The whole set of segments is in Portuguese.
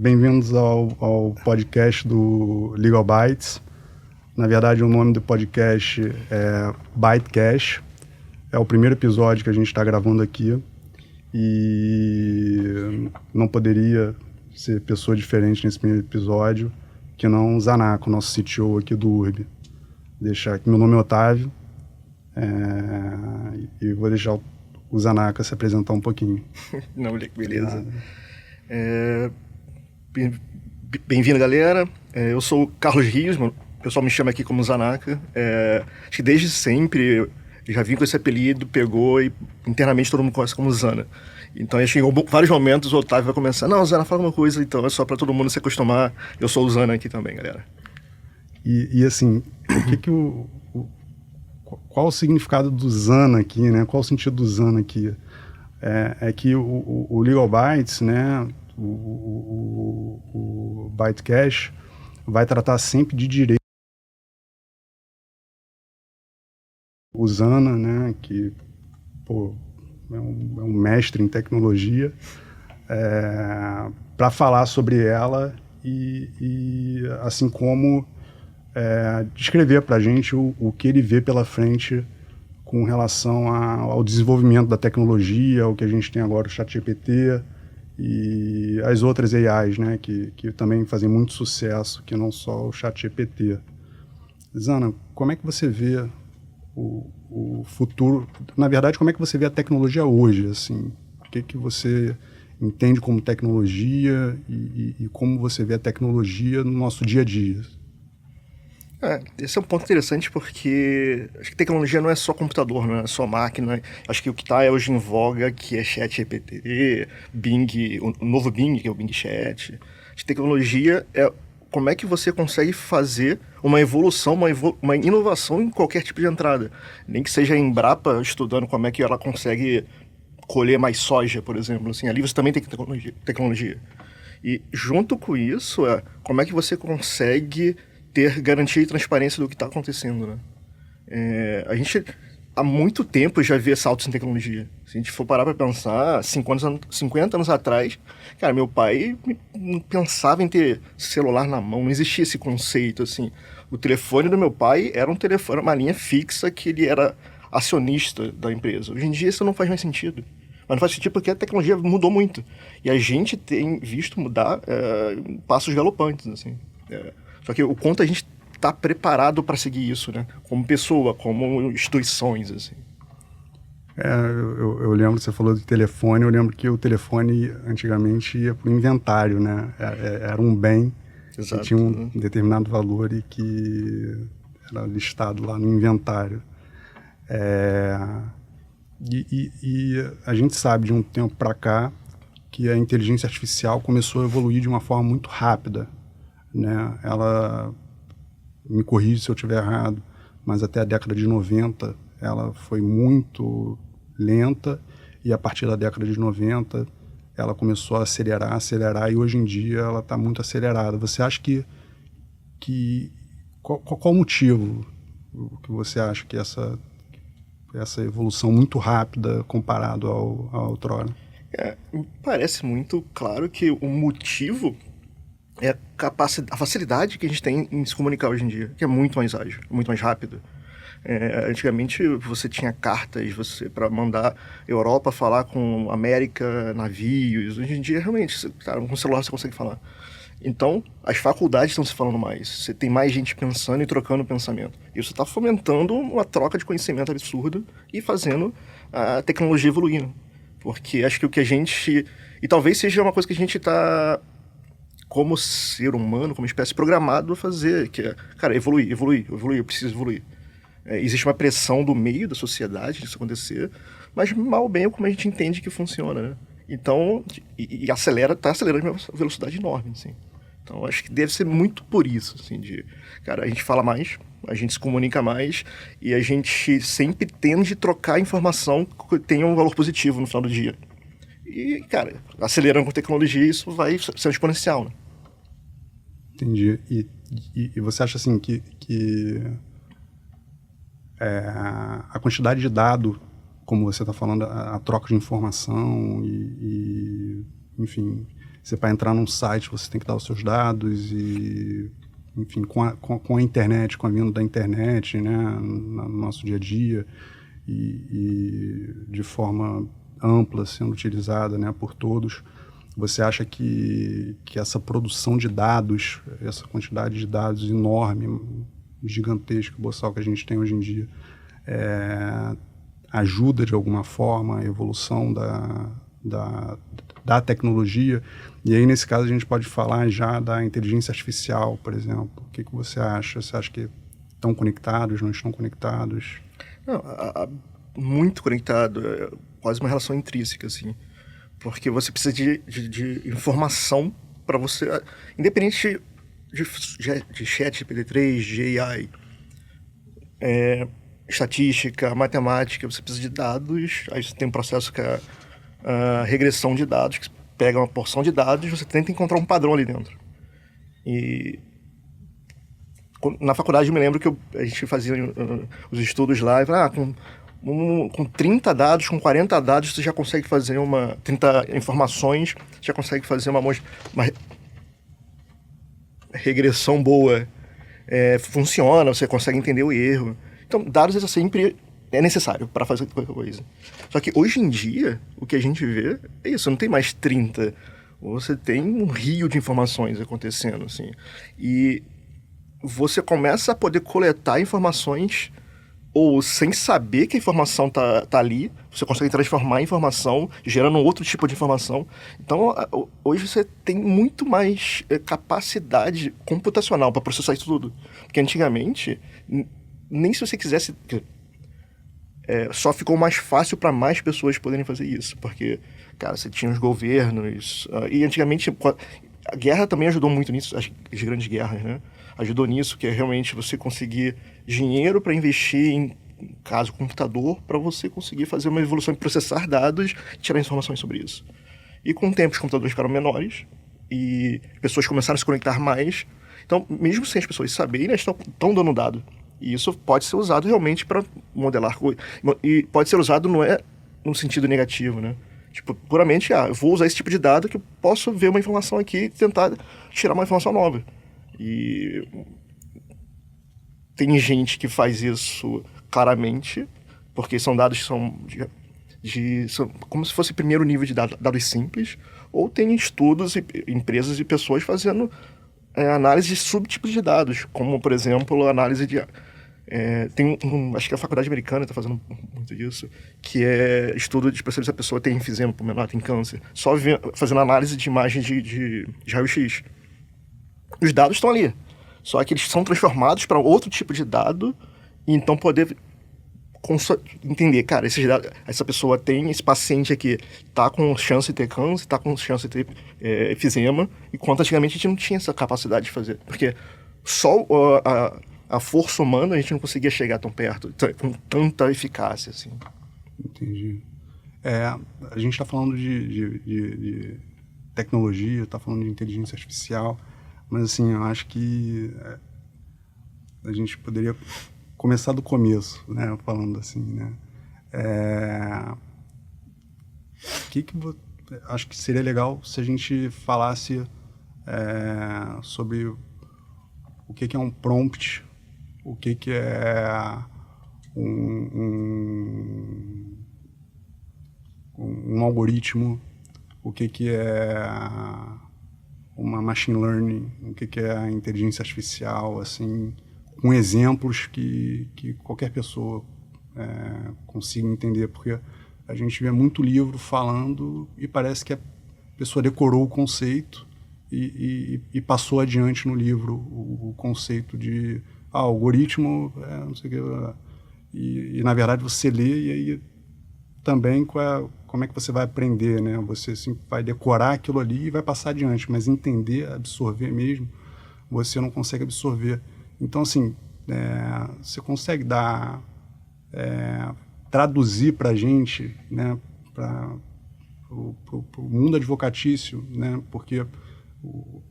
Bem-vindos ao podcast do Legal Bytes. Na verdade, o nome do podcast é Bytecast. É o primeiro episódio que a gente está gravando aqui e não poderia ser pessoa diferente nesse primeiro episódio que não o Zanaco, nosso CTO aqui do URB. Deixar aqui, meu nome é Otávio e vou deixar o Zanaca se apresentar um pouquinho. Não, beleza. Bem-vindo, galera. Eu sou o Carlos Rios, o pessoal me chama aqui como Zanaca. Acho que desde sempre eu já vim com esse apelido, pegou e internamente todo mundo conhece como Zana. Então acho que em vários momentos o Otávio vai começar, não, Zana, fala uma coisa, então é só para todo mundo se acostumar. Eu sou o Zana aqui também, galera. E assim, qual o significado do Zana aqui, né? Qual o sentido do Zana aqui? É que o Legal Bytes, né? O Bytecast vai tratar sempre de direito. O Zana, né? Que é um mestre em tecnologia, para falar sobre ela e assim como descrever para a gente o que ele vê pela frente com relação ao desenvolvimento da tecnologia, o que a gente tem agora, o ChatGPT e as outras AIs, né, que também fazem muito sucesso, que não só o ChatGPT. Zana, como é que você vê o futuro? Na verdade, como é que você vê a tecnologia hoje? Assim, o que você entende como tecnologia e como você vê a tecnologia no nosso dia a dia? Esse é um ponto interessante porque acho que tecnologia não é só computador, não é só máquina. Acho que o que está hoje em voga, que é ChatGPT, Bing, o novo Bing, que é o Bing Chat. Acho que tecnologia é como é que você consegue fazer uma evolução, uma inovação em qualquer tipo de entrada. Nem que seja em Embrapa, estudando como é que ela consegue colher mais soja, por exemplo. Assim, ali você também tem tecnologia. E junto com isso, como é que você consegue ter garantia e transparência do que está acontecendo, né? A gente, há muito tempo, já vê saltos em tecnologia. Se a gente for parar para pensar, 50 anos atrás, cara, meu pai não pensava em ter celular na mão, não existia esse conceito, assim. O telefone do meu pai era um telefone, uma linha fixa que ele era acionista da empresa. Hoje em dia isso não faz mais sentido. Mas não faz sentido porque a tecnologia mudou muito. E a gente tem visto mudar passos galopantes, assim. Só que o quanto a gente está preparado para seguir isso, né? Como pessoa, como instituições, assim. Eu lembro que você falou de telefone, eu lembro que o telefone antigamente ia para o inventário, né? Era um bem. Exato, que tinha um determinado valor e que era listado lá no inventário. E a gente sabe de um tempo para cá que a inteligência artificial começou a evoluir de uma forma muito rápida, né? Ela, me corrige se eu estiver errado, mas até a década de 90 ela foi muito lenta e a partir da década de 90 ela começou a acelerar e hoje em dia ela está muito acelerada. Você acha qual o motivo que você acha que essa evolução muito rápida comparado ao outrora? Parece muito claro que o motivo é a facilidade que a gente tem em se comunicar hoje em dia, que é muito mais ágil, muito mais rápido. Antigamente você tinha cartas para mandar Europa falar com América, navios. Hoje em dia, realmente, com o celular você consegue falar. Então, as faculdades estão se falando mais. Você tem mais gente pensando e trocando pensamento. Isso está fomentando uma troca de conhecimento absurda e fazendo a tecnologia evoluindo. Porque acho que o que a gente... E talvez seja uma coisa que a gente está, como ser humano, como espécie, programado a fazer. Que é, cara, evoluir, eu preciso evoluir. Existe uma pressão do meio da sociedade disso acontecer, mas mal bem é como a gente entende que funciona, né? Então, tá acelerando uma velocidade enorme, assim. Então, acho que deve ser muito por isso, assim, cara, a gente fala mais, a gente se comunica mais e a gente sempre tende a trocar informação que tenha um valor positivo no final do dia. E, cara, acelerando com tecnologia, isso vai ser exponencial, né? Entendi. E você acha, assim, que a quantidade de dado, como você está falando, a troca de informação enfim, Você, para entrar num site, você tem que dar os seus dados e, enfim, com a internet, com a vinda da internet, né, no nosso dia a dia e de forma ampla sendo utilizada, né, por todos, você acha que essa produção de dados, essa quantidade de dados enorme, gigantesca, boçal que a gente tem hoje em dia, ajuda de alguma forma a evolução da tecnologia? E aí, nesse caso, a gente pode falar já da inteligência artificial, por exemplo. O que você acha? Você acha que estão conectados, não estão conectados? Não, muito conectado, é quase uma relação intrínseca, assim. Porque você precisa de informação para você, independente de chat, GPT-3, de AI, estatística, matemática, você precisa de dados, aí você tem um processo que é a regressão de dados, que pega uma porção de dados e você tenta encontrar um padrão ali dentro. E na faculdade eu me lembro que a gente fazia os estudos lá e falava, com 30 dados, com 40 dados, você já consegue fazer 30 informações, já consegue fazer uma regressão boa. Funciona, você consegue entender o erro. Então, dados sempre é necessário para fazer qualquer coisa. Só que hoje em dia, o que a gente vê é isso, não tem mais 30. Você tem um rio de informações acontecendo, assim. E você começa a poder coletar informações ou sem saber que a informação tá ali, você consegue transformar a informação, gerando outro tipo de informação. Então, hoje você tem muito mais capacidade computacional para processar isso tudo. Porque antigamente, nem se você quisesse... só ficou mais fácil para mais pessoas poderem fazer isso. Porque, cara, você tinha os governos... e antigamente, a guerra também ajudou muito nisso, as grandes guerras, né? Ajudou nisso, que é realmente você conseguir dinheiro para investir em caso computador, para você conseguir fazer uma evolução em processar dados e tirar informações sobre isso. E com o tempo os computadores ficaram menores e pessoas começaram a se conectar mais. Então, mesmo sem as pessoas saberem, elas estão dando dado. E isso pode ser usado realmente para modelar coisas. E pode ser usado não é no sentido negativo, né? Tipo, puramente, eu vou usar esse tipo de dado que eu posso ver uma informação aqui e tentar tirar uma informação nova. E tem gente que faz isso claramente, porque são dados que são são como se fosse primeiro nível de dados simples, ou tem estudos, e empresas e pessoas fazendo análise de subtipos de dados, como, por exemplo, análise de... acho que a faculdade americana está fazendo muito disso, que é estudo de perceber se a pessoa tem enfisema pulmonar, tem câncer, só fazendo análise de imagem de raio-x. Os dados estão ali, só que eles são transformados para outro tipo de dado e então poder entender, cara, esses dados, essa pessoa tem, esse paciente aqui tá com chance de ter câncer, tá com chance de ter efizema, enquanto antigamente a gente não tinha essa capacidade de fazer, porque só a força humana a gente não conseguia chegar tão perto, com tanta eficácia, assim. Entendi. A gente está falando de tecnologia, está falando de inteligência artificial, mas assim, eu acho que a gente poderia começar do começo, né, falando assim, né. Acho que seria legal se a gente falasse sobre o que é um prompt, o que é um algoritmo, o que é uma machine learning, o que é a inteligência artificial, assim, com exemplos que qualquer pessoa consiga entender, porque a gente vê muito livro falando e parece que a pessoa decorou o conceito e passou adiante no livro o conceito de algoritmo, não sei o que, e na verdade você lê e aí também como é que você vai aprender, né? Você assim, vai decorar aquilo ali e vai passar adiante, mas entender, absorver mesmo, você não consegue absorver. Então, assim, você consegue traduzir para a gente, né, para o mundo advocatício, né, porque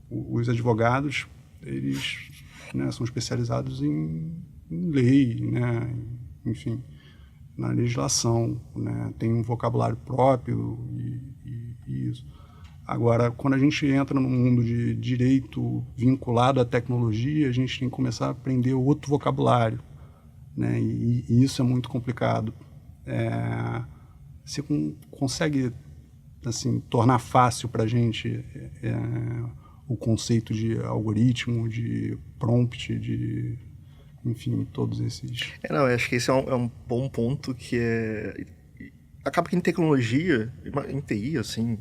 os advogados, eles, né, são especializados em lei, né, enfim, na legislação, né, tem um vocabulário próprio e isso. Agora, quando a gente entra no mundo de direito vinculado à tecnologia, a gente tem que começar a aprender outro vocabulário, né? E isso é muito complicado. Você consegue assim, tornar fácil para a gente o conceito de algoritmo, de prompt, de, enfim, todos esses... Não, eu acho que esse é um bom ponto, que acaba que em tecnologia, em TI, assim,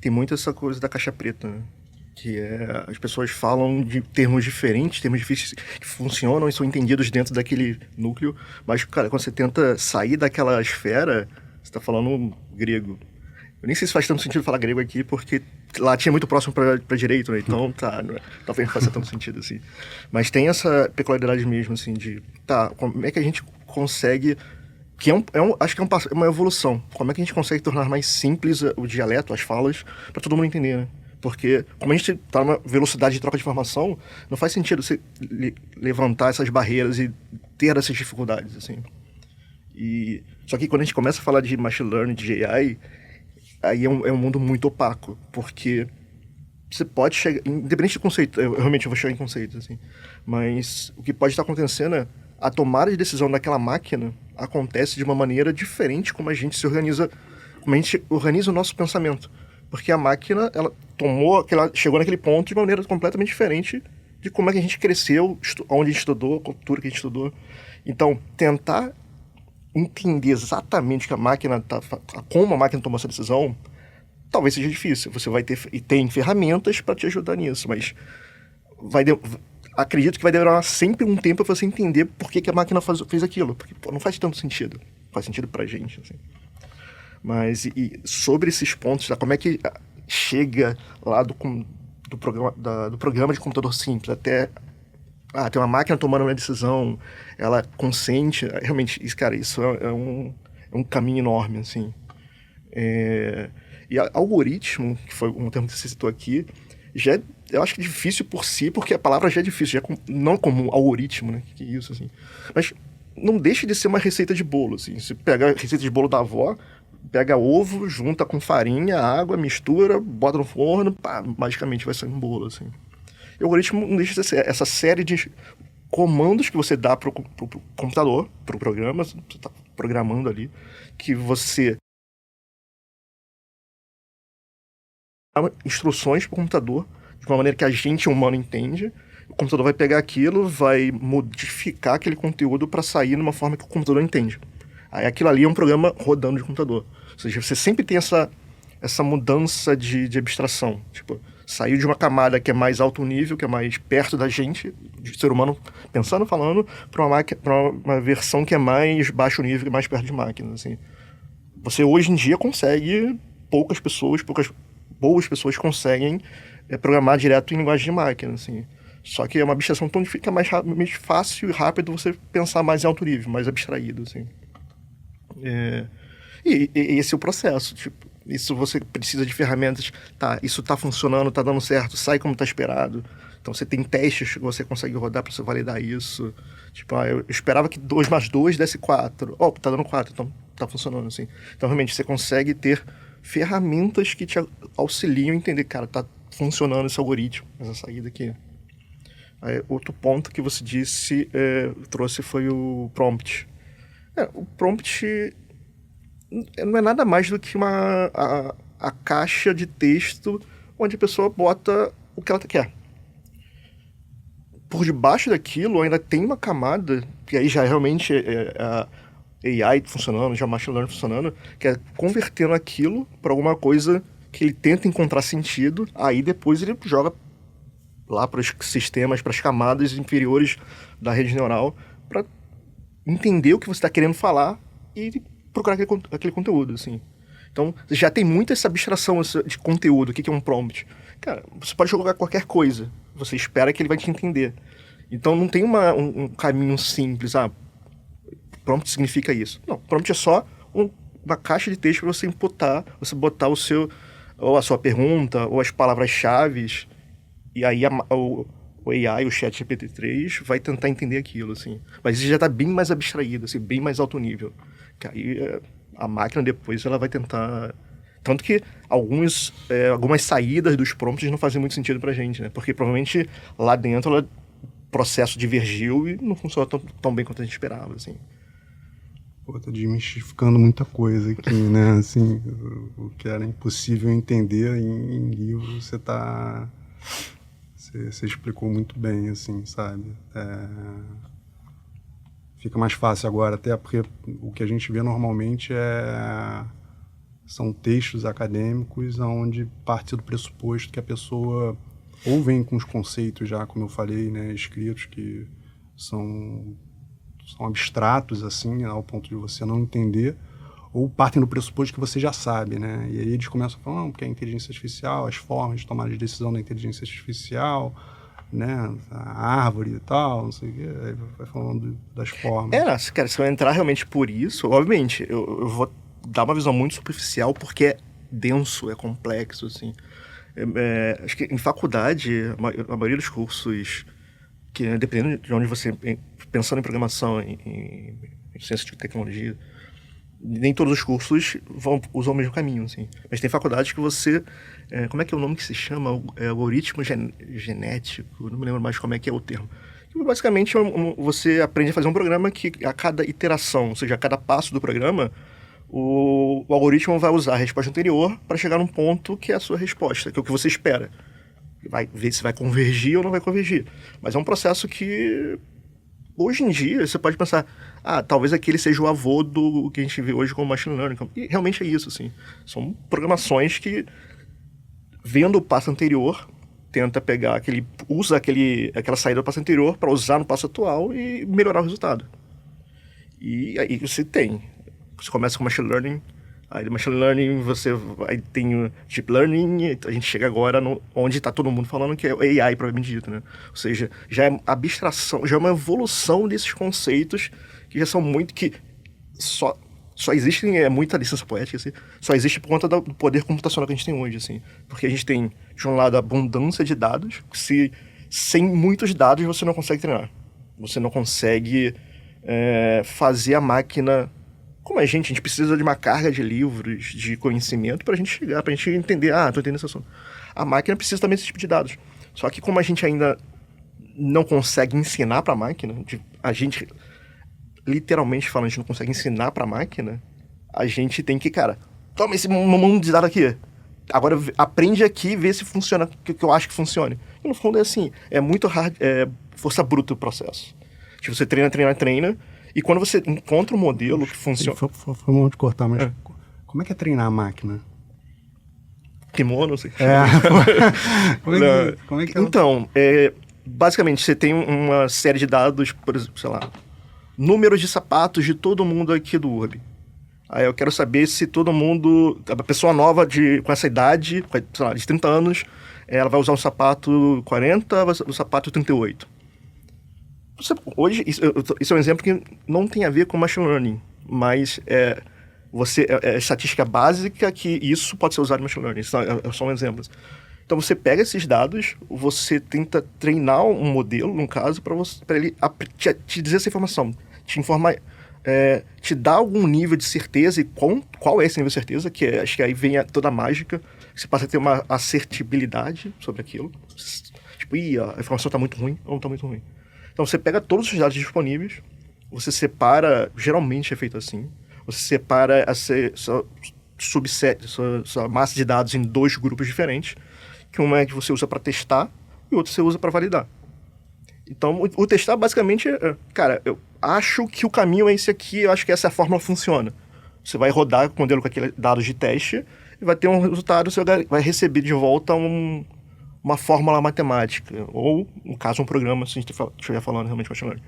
tem muito essa coisa da caixa preta, né? Que as pessoas falam de termos diferentes, termos difíceis que funcionam e são entendidos dentro daquele núcleo, mas, cara, quando você tenta sair daquela esfera, você está falando grego. Eu nem sei se faz tanto sentido falar grego aqui, porque latim é muito próximo para direito, né? Então, talvez não faça tanto sentido, assim. Mas tem essa peculiaridade mesmo, assim, de... como é que a gente consegue... acho que é uma evolução. Como é que a gente consegue tornar mais simples o dialeto, as falas, para todo mundo entender, né? Porque, como a gente está numa velocidade de troca de informação, não faz sentido você levantar essas barreiras e ter essas dificuldades, assim. Só que quando a gente começa a falar de machine learning, de AI... aí é um mundo muito opaco, porque você pode chegar... Independente do conceito, eu realmente vou chegar em conceitos, assim, mas o que pode estar acontecendo é a tomada de decisão daquela máquina acontece de uma maneira diferente como a gente se organiza, como a gente organiza o nosso pensamento. Porque a máquina, ela chegou naquele ponto de uma maneira completamente diferente de como é que a gente cresceu, onde a gente estudou, a cultura que a gente estudou. Então, tentar entender exatamente como a máquina tomou essa decisão, talvez seja difícil. Você vai ter e tem ferramentas para te ajudar nisso, mas acredito que vai demorar sempre um tempo para você entender por que a máquina fez aquilo, porque não faz tanto sentido. Faz sentido pra gente, assim. Mas sobre esses pontos, como é que chega lá do programa de computador simples até tem uma máquina tomando uma decisão, ela é consciente, realmente, isso é um caminho enorme, assim. E algoritmo, que foi um termo que você citou aqui, eu acho que é difícil por si, porque a palavra já é difícil, não como algoritmo, né, que é isso, assim. Mas não deixa de ser uma receita de bolo, assim. Você pega a receita de bolo da avó, pega ovo, junta com farinha, água, mistura, bota no forno, magicamente vai sair um bolo, assim. E o algoritmo não deixa de ser essa série de comandos que você dá pro computador, pro programa, você está programando ali, que você dá instruções pro computador de uma maneira que a gente humano entende. O computador vai pegar aquilo, vai modificar aquele conteúdo para sair numa forma que o computador entende. Aí aquilo ali é um programa rodando de computador. Ou seja, você sempre tem essa mudança de abstração. Tipo, saiu de uma camada que é mais alto nível, que é mais perto da gente, de ser humano pensando, falando, para uma versão que é mais baixo nível, mais perto de máquinas, assim. Você hoje em dia consegue, poucas boas pessoas conseguem programar direto em linguagem de máquina, assim. Só que é uma abstração tão difícil que é mais fácil e rápido você pensar mais em alto nível, mais abstraído, assim. E esse é o processo, tipo, isso você precisa de ferramentas, isso tá funcionando, tá dando certo, sai como tá esperado. Então você tem testes que você consegue rodar para você validar isso. Tipo, eu esperava que 2 mais 2 desse 4. Tá dando 4, então tá funcionando, assim. Então realmente você consegue ter ferramentas que te auxiliam a entender, cara, tá funcionando esse algoritmo, essa saída aqui. Outro ponto que você trouxe foi o prompt. O prompt não é nada mais do que a caixa de texto onde a pessoa bota o que ela quer. Por debaixo daquilo ainda tem uma camada, que aí já realmente a AI funcionando, já machine learning funcionando, que é convertendo aquilo para alguma coisa que ele tenta encontrar sentido, aí depois ele joga lá para os sistemas, para as camadas inferiores da rede neural, para entender o que você está querendo falar e procurar aquele conteúdo, assim. Então, já tem muito essa abstração de conteúdo. O que é um prompt? Cara, você pode jogar qualquer coisa. Você espera que ele vai te entender. Então, não tem um caminho simples. Prompt significa isso. Não, prompt é só uma caixa de texto para você inputar, você botar ou a sua pergunta, ou as palavras-chave, e aí o AI, o ChatGPT-3, vai tentar entender aquilo, assim. Mas isso já está bem mais abstraído, assim, bem mais alto nível. Que aí a máquina depois ela vai tentar Tanto que algumas saídas dos prompts não fazem muito sentido pra gente, né? Porque provavelmente lá dentro o processo divergiu e não funcionou tão bem quanto a gente esperava, assim. Pô, tá desmistificando muita coisa aqui, né? Assim, o que era impossível entender em livro, você explicou muito bem, assim, sabe? Fica mais fácil agora, até porque o que a gente vê normalmente são textos acadêmicos onde parte do pressuposto que a pessoa ou vem com os conceitos já, como eu falei, né, escritos que são abstratos, assim, ao ponto de você não entender, ou partem do pressuposto que você já sabe, né? E aí eles começam a falar, não, porque a inteligência artificial, as formas de tomar de decisão da inteligência artificial, né, a árvore e tal, não sei o quê, aí vai falando das formas. Cara, se eu entrar realmente por isso, obviamente, eu vou dar uma visão muito superficial porque é denso, é complexo, assim. Acho que em faculdade, a maioria dos cursos, que dependendo de onde você... Pensando em programação, em ciência de tecnologia, nem todos os cursos usam o mesmo caminho, assim. Mas tem faculdades que você... como é que é o nome que se chama? Algoritmo genético, não me lembro mais como é que é o termo. Basicamente, você aprende a fazer um programa que a cada iteração, ou seja, a cada passo do programa, o algoritmo vai usar a resposta anterior para chegar num ponto que é a sua resposta, que é o que você espera. Vai ver se vai convergir ou não vai convergir. Mas é um processo que, hoje em dia, você pode pensar, talvez aquele seja o avô do que a gente vê hoje como machine learning. E realmente é isso, assim. São programações que, vendo o passo anterior, tenta pegar usa aquela saída do passo anterior para usar no passo atual e melhorar o resultado. E aí você começa com machine learning, aí do machine learning aí tem o deep learning, a gente chega agora onde está todo mundo falando que é o AI, provavelmente dito, né? Ou seja, já é abstração, já é uma evolução desses conceitos que já são que só existem, muita licença poética, assim, só existe por conta do poder computacional que a gente tem hoje, assim. Porque a gente tem, de um lado, a abundância de dados, que sem muitos dados você não consegue treinar. Você não consegue fazer a máquina... Como a gente precisa de uma carga de livros, de conhecimento para a gente chegar, para a gente entender, estou entendendo esse assunto. A máquina precisa também desse tipo de dados. Só que como a gente ainda não consegue ensinar para a máquina, literalmente falando, a gente não consegue ensinar para a máquina, a gente tem que, toma esse mundo de dados aqui. Agora aprende aqui e vê se funciona, que eu acho que funcione. E no fundo é assim, é muito força bruta o processo. Tipo, você treina, e quando você encontra um modelo que funciona... Foi mal de cortar, mas como é que é treinar a máquina? Kimono, não sei. Como é que é? Então, basicamente, você tem uma série de dados, por exemplo, sei lá, números de sapatos de todo mundo aqui do URB. Aí eu quero saber se todo mundo, a pessoa nova com essa idade, sei lá, de 30 anos, ela vai usar um sapato 40 ou um sapato 38. Hoje, isso é um exemplo que não tem a ver com machine learning, mas é estatística básica que isso pode ser usado em machine learning. Isso é só um exemplo. Então você pega esses dados, você tenta treinar um modelo, num caso, para ele te dizer essa informação, te informar, te dar algum nível de certeza, e qual é esse nível de certeza, que acho que aí vem toda a mágica, você passa a ter uma assertibilidade sobre aquilo. Tipo, a informação está muito ruim ou não está muito ruim. Então você pega todos os dados disponíveis, você separa, geralmente é feito assim, você separa sua massa de dados em 2 grupos diferentes, que uma é que você usa para testar e outro você usa para validar. Então o testar basicamente eu acho que o caminho é esse aqui, eu acho que essa fórmula funciona. Você vai rodar o modelo com aqueles dados de teste e vai ter um resultado, você vai receber de volta uma fórmula matemática, ou, no caso, um programa, se a gente estiver falando realmente machine learning.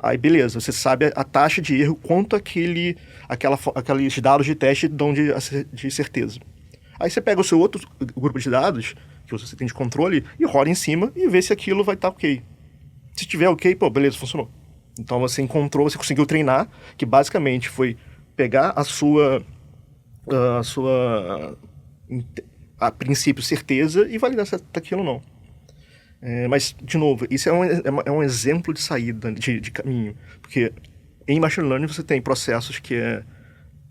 Aí, beleza, você sabe a taxa de erro, quanto aqueles dados de teste dão de certeza. Aí você pega o seu outro grupo de dados, que você tem de controle, e roda em cima e vê se aquilo vai estar ok. Se tiver ok, beleza, funcionou. Então você conseguiu treinar, que basicamente foi pegar a princípio, certeza e validar se é aquilo ou não. Mas, de novo, isso é um exemplo de saída, de caminho. Porque em machine learning você tem processos que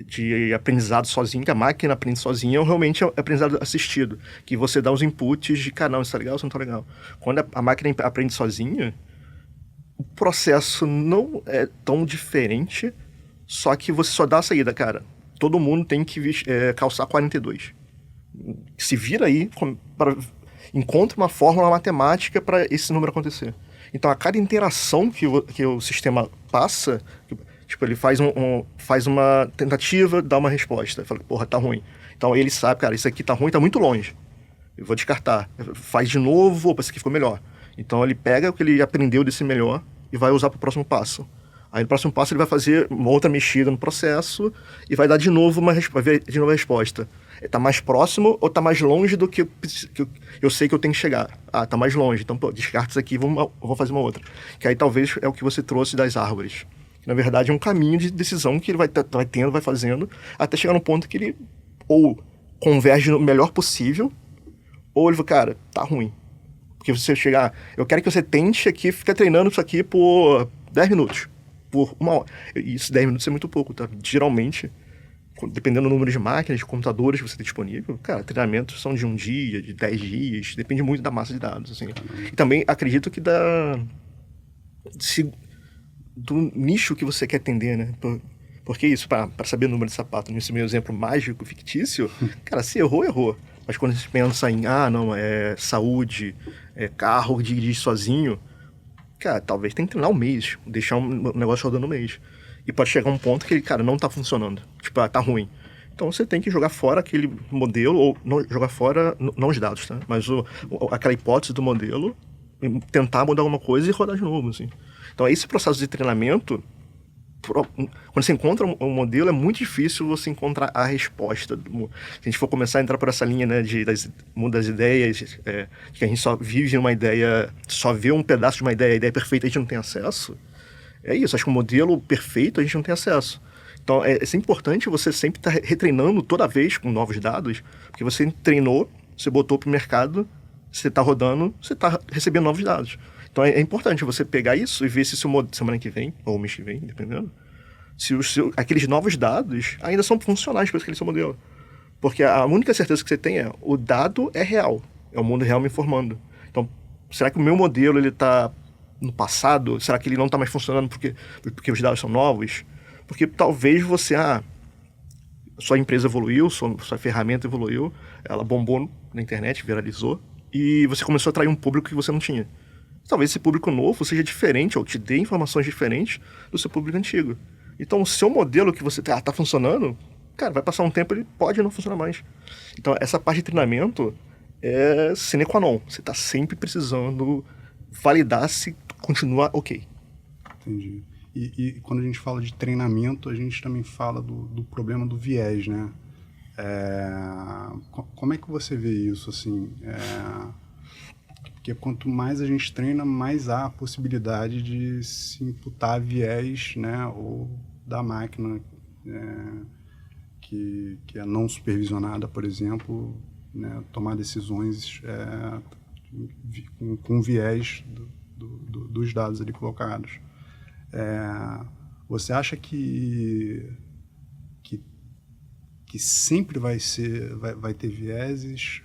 de aprendizado sozinho, que a máquina aprende sozinha, ou realmente é aprendizado assistido, que você dá os inputs de, cara, não, isso tá legal, isso não tá legal. Quando a máquina aprende sozinha, o processo não é tão diferente, só que você só dá a saída, cara. Todo mundo tem que calçar 42. Se vira aí, encontra uma fórmula matemática para esse número acontecer. Então, a cada interação que o sistema passa, tipo, ele faz uma tentativa, dá uma resposta. Fala, porra, tá ruim. Então, ele sabe, cara, isso aqui tá ruim, tá muito longe. Eu vou descartar. Faz de novo, opa, isso aqui ficou melhor. Então, ele pega o que ele aprendeu desse melhor e vai usar pro próximo passo. Aí, no próximo passo, ele vai fazer uma outra mexida no processo e vai dar de novo vai ver de novo a resposta. Tá mais próximo ou tá mais longe do que eu sei que eu tenho que chegar? Ah, tá mais longe. Então, pô, descarta isso aqui e vou fazer uma outra. Que aí talvez é o que você trouxe das árvores. Que, na verdade, é um caminho de decisão que ele vai tendo, vai fazendo, até chegar num ponto que ele ou converge no melhor possível, ou ele fala, cara, tá ruim. Porque você chegar, eu quero que você tente aqui, fica treinando isso aqui por 10 minutos. Por 1 hora. E isso, 10 minutos é muito pouco, tá? Geralmente, dependendo do número de máquinas, de computadores que você tem disponível, cara, treinamentos são de 1 dia, de 10 dias, depende muito da massa de dados, assim. E também acredito que do nicho que você quer atender, né? Porque isso, para saber o número de sapato, nesse meu exemplo mágico, fictício, cara, se errou. Mas quando a gente pensa em, não, é saúde, é carro, dirigir sozinho, cara, talvez tenha que treinar 1 mês, deixar um negócio rodando 1 mês. E pode chegar um ponto que ele, cara, não tá funcionando. Tipo, tá ruim. Então você tem que jogar fora aquele modelo, ou não, jogar fora, não os dados, tá? Mas aquela hipótese do modelo, tentar mudar alguma coisa e rodar de novo, assim. Então esse processo de treinamento, quando você encontra um modelo, é muito difícil você encontrar a resposta. Se a gente for começar a entrar por essa linha, né, das ideias, que a gente só vive uma ideia, só vê um pedaço de uma ideia, a ideia perfeita a gente não tem acesso. É isso, acho que o modelo perfeito a gente não tem acesso. Então é importante você sempre estar retreinando toda vez com novos dados, porque você treinou, você botou para o mercado, você está rodando, você está recebendo novos dados. Então é importante você pegar isso e ver se semana que vem, ou mês que vem, dependendo, se aqueles novos dados ainda são funcionais para aquele seu modelo. Porque a única certeza que você tem é o dado é real, é o mundo real me informando. Então, será que o meu modelo ele está no passado? Será que ele não está mais funcionando porque os dados são novos? Porque talvez sua empresa evoluiu, sua ferramenta evoluiu, ela bombou na internet, viralizou, e você começou a atrair um público que você não tinha. Talvez esse público novo seja diferente, ou te dê informações diferentes do seu público antigo. Então, o seu modelo que você tá funcionando, cara, vai passar um tempo e ele pode não funcionar mais. Então, essa parte de treinamento é sine qua non. Você está sempre precisando validar se continua ok. Entendi. E quando a gente fala de treinamento, a gente também fala do problema do viés, né? Como é que você vê isso, assim? Porque quanto mais a gente treina, mais há a possibilidade de se imputar viés, né, ou da máquina que é não supervisionada, por exemplo, né, tomar decisões com viés dos dados ali colocados. Você acha que sempre vai ter vieses?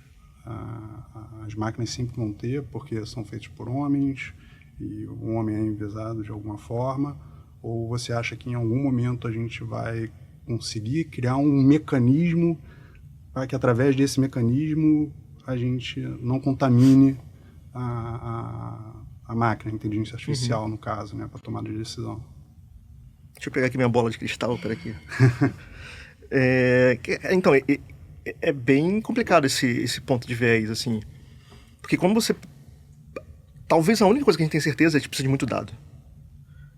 As máquinas sempre vão ter, porque são feitas por homens e o homem é enviesado de alguma forma? Ou você acha que em algum momento a gente vai conseguir criar um mecanismo para que através desse mecanismo a gente não contamine a máquina, a inteligência artificial, no caso, né, para tomada de decisão? Deixa eu pegar aqui minha bola de cristal, peraí. Então, é bem complicado esse ponto de viés, assim. Porque como você... Talvez a única coisa que a gente tem certeza é que precisa de muito dado.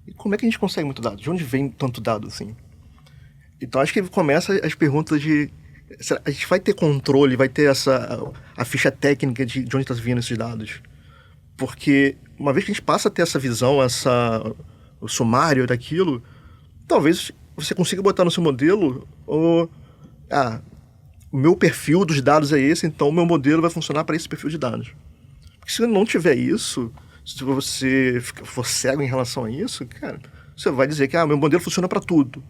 E como é que a gente consegue muito dado? De onde vem tanto dado, assim? Então, acho que começa as perguntas de... A gente vai ter controle, vai ter a ficha técnica de onde está vindo esses dados? Porque uma vez que a gente passa a ter essa visão, o sumário daquilo, talvez você consiga botar no seu modelo o meu perfil dos dados é esse, então o meu modelo vai funcionar para esse perfil de dados. Porque se não tiver isso, se você for cego em relação a isso, cara, você vai dizer que meu modelo funciona para tudo.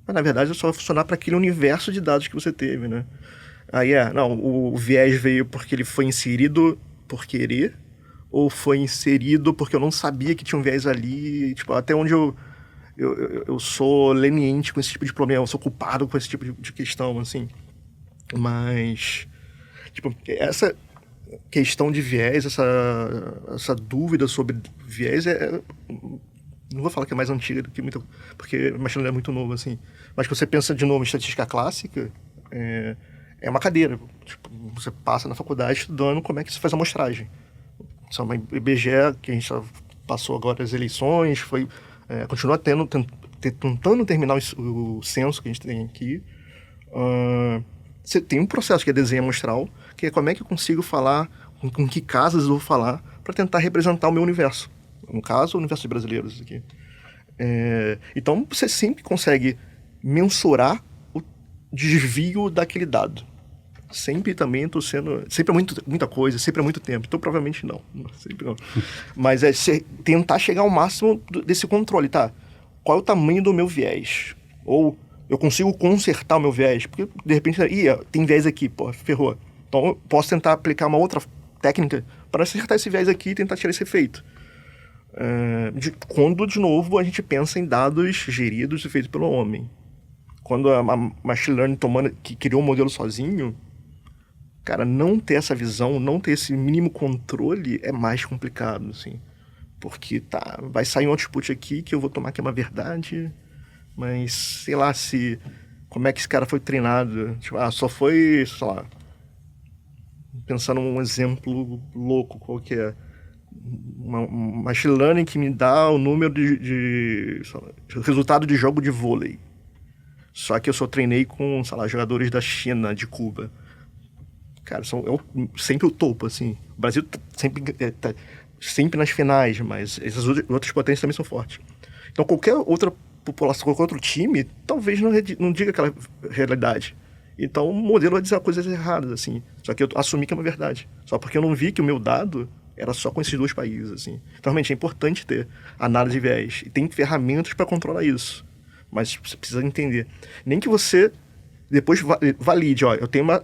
Mas, na verdade, só vai funcionar para aquele universo de dados que você teve, né? Aí não, o viés veio porque ele foi inserido por querer, ou foi inserido porque eu não sabia que tinha um viés ali, tipo, até onde eu sou leniente com esse tipo de problema, eu sou culpado com esse tipo de questão, assim. Mas, tipo, essa questão de viés, essa dúvida sobre viés não vou falar que é mais antiga do que muita, porque o machine learning é muito novo, assim. Mas que você pensa de novo em estatística clássica, é uma cadeira. Tipo, você passa na faculdade estudando como é que se faz a amostragem. Isso é uma IBGE que a gente passou agora as eleições, continua tentando terminar o censo que a gente tem aqui. Você tem um processo que é desenho amostral, que é como é que eu consigo falar, com que casas eu vou falar, para tentar representar o meu universo. No caso, o universo de brasileiros aqui. Então, você sempre consegue mensurar o desvio daquele dado. Sempre também estou sendo... Sempre é muita coisa, sempre é muito tempo. Então, provavelmente não. Sempre não. Mas tentar chegar ao máximo desse controle, tá? Qual é o tamanho do meu viés? Ou eu consigo consertar o meu viés? Porque, de repente, tem viés aqui, pô, ferrou. Então, eu posso tentar aplicar uma outra técnica para acertar esse viés aqui e tentar tirar esse efeito. Quando, de novo, a gente pensa em dados geridos e feitos pelo homem. Quando a machine learning que criou um modelo sozinho, cara, não ter essa visão, não ter esse mínimo controle é mais complicado, assim. Porque, vai sair um output aqui que eu vou tomar que é uma verdade, mas sei lá como é que esse cara foi treinado. Tipo, só foi, sei lá, pensando num exemplo louco qualquer. Uma machine learning que me dá o número de resultado de jogo de vôlei. Só que eu só treinei com, sei lá, jogadores da China, de Cuba. Cara, sempre o topo, assim. O Brasil tá sempre nas finais, mas essas outras potências também são fortes. Então, qualquer outra população, qualquer outro time, talvez não diga aquela realidade. Então, o modelo vai dizer coisas erradas, assim. Só que eu assumi que é uma verdade. Só porque eu não vi que o meu dado era só com esses dois países, assim. Então, realmente, é importante ter análise de viés. E tem ferramentas para controlar isso. Mas você precisa entender. Nem que você depois valide, eu tenho uma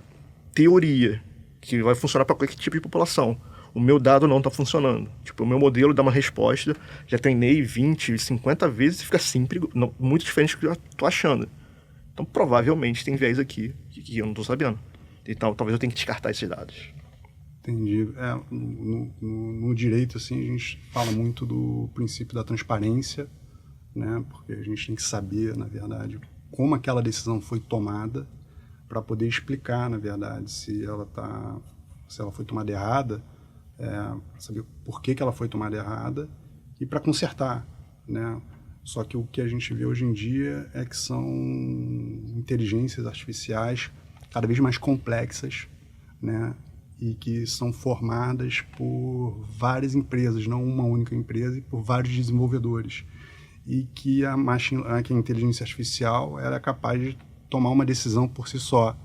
teoria que vai funcionar para qualquer tipo de população. O meu dado não está funcionando. Tipo, o meu modelo dá uma resposta, já treinei 20, 50 vezes e fica sempre muito diferente do que eu estou achando. Então, provavelmente, tem viés aqui que eu não estou sabendo. Então, talvez eu tenha que descartar esses dados. Entendi. No direito, assim, a gente fala muito do princípio da transparência, né? Porque a gente tem que saber, na verdade, como aquela decisão foi tomada para poder explicar, na verdade, se ela foi tomada errada, para saber por que ela foi tomada errada e para consertar, né? Só que o que a gente vê hoje em dia é que são inteligências artificiais cada vez mais complexas, né? E que são formadas por várias empresas, não uma única empresa, e por vários desenvolvedores. E que a inteligência artificial era capaz de tomar uma decisão por si só,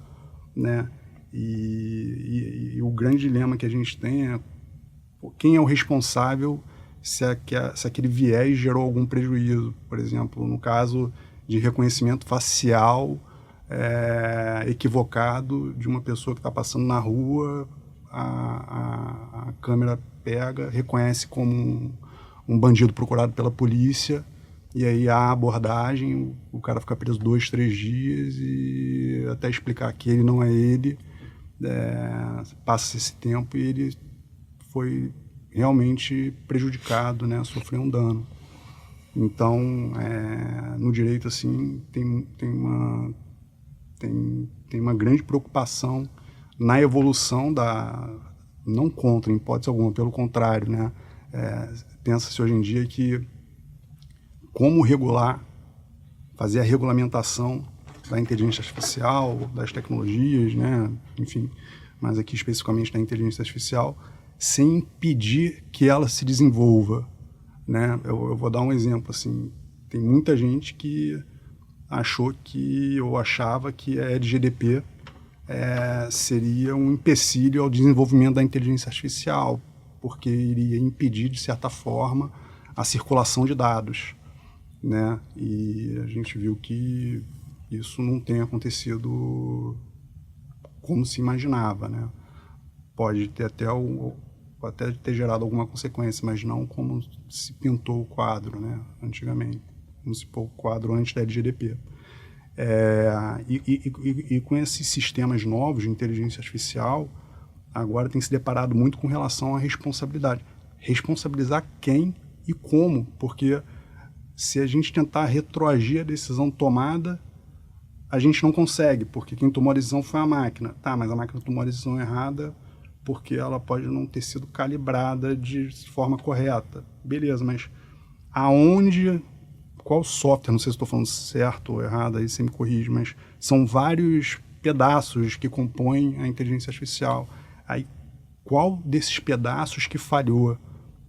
né? E o grande dilema que a gente tem é quem é o responsável se aquele viés gerou algum prejuízo. Por exemplo, no caso de reconhecimento facial equivocado de uma pessoa que está passando na rua, a câmera pega, reconhece como um bandido procurado pela polícia, e aí há abordagem, o cara fica preso 2, 3 dias e até explicar que ele não é ele, passa esse tempo e ele foi realmente prejudicado, né, sofreu um dano. Então, no direito, assim, tem uma grande preocupação na evolução não contra, em hipótese alguma, pelo contrário, né, pensa-se hoje em dia que como fazer a regulamentação da inteligência artificial, das tecnologias, né, enfim, mas aqui especificamente da inteligência artificial, sem impedir que ela se desenvolva, né? Eu vou dar um exemplo, assim, tem muita gente que achava que a LGPD seria um empecilho ao desenvolvimento da inteligência artificial, porque iria impedir, de certa forma, a circulação de dados, né? E a gente viu que isso não tem acontecido como se imaginava, né? Pode ter até ter gerado alguma consequência, mas não como se pintou o quadro, né? Antigamente, como se pôs o quadro antes da LGPD. E com esses sistemas novos de inteligência artificial, agora tem se deparado muito com relação à responsabilidade. Responsabilizar quem e como, porque se a gente tentar retroagir a decisão tomada, a gente não consegue, porque quem tomou a decisão foi a máquina. Tá, mas a máquina tomou a decisão errada porque ela pode não ter sido calibrada de forma correta. Beleza, mas qual software, não sei se estou falando certo ou errado, aí você me corrige, mas são vários pedaços que compõem a inteligência artificial. Aí, qual desses pedaços que falhou,